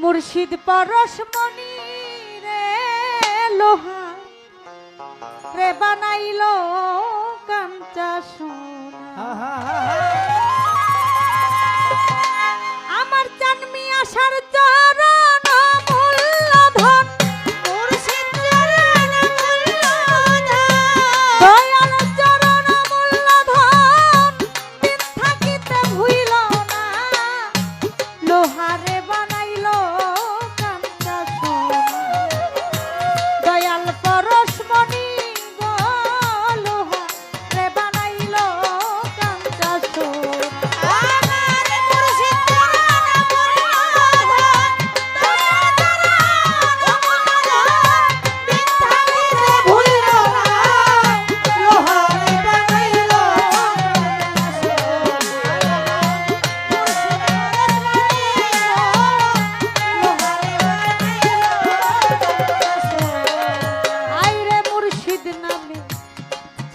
মুর্শিদ পরশমণি রে লোহা রে বানাইলো কাঞ্চা সোনা। আমার চানমি আশার চরণ মূল্যধন, মুর্শিদ চরণ মূল্যধন, দয়াল চরণ মূল্যধন, দিন থাকিতে ভুইল না লোহারে বানাইলো কাঞ্চা সোনা। দয়াল পরশমণি গো লোহা রে বানাইলো কাঞ্চা সোনা।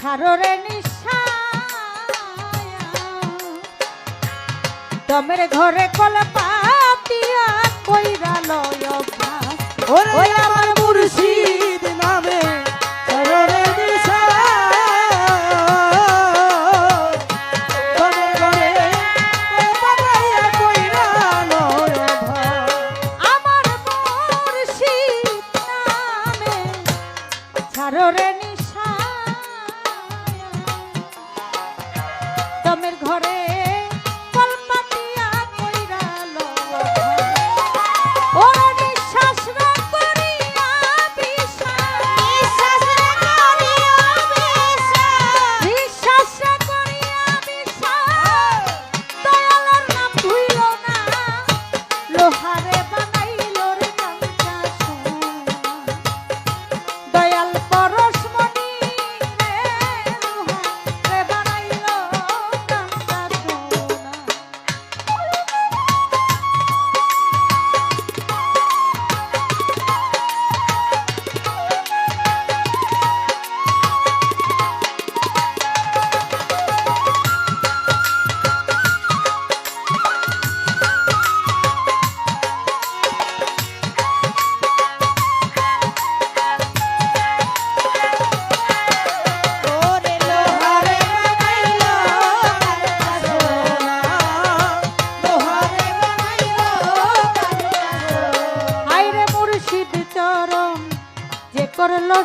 ছাড়রে দমের ঘরে কলপাতিয়া কইরা লয় অভ্যাস, ওই আমার মুর্শিদ নামে ছাড়রে নিশা। দমের ঘরে কলপাতিয়া কইরা লয় অভ্যাস, আমার মুর্শিদ নামে ছাড়রে নিশা। দমের ঘরে কলপাতিয়া কইরা লয়, ওরে নিঃশ্বাস রে করিয়া বিশ্বাস, নিঃশ্বাস রে করিয়া বিশ্বাস, দয়ালের নাম ভুইল না লোহারে বানাইলো রে কাঞ্চা সোনা। দয়াল পরশমণি রে লোহা রে বানাইলো কাঞ্চা সোনা। ওরে লোহারে বানাইলো কাঞ্চা সোনা, লোহারে বানাইলো কাঞ্চা সোনা। হায়রে মুর্শিদ চরণ যে করলো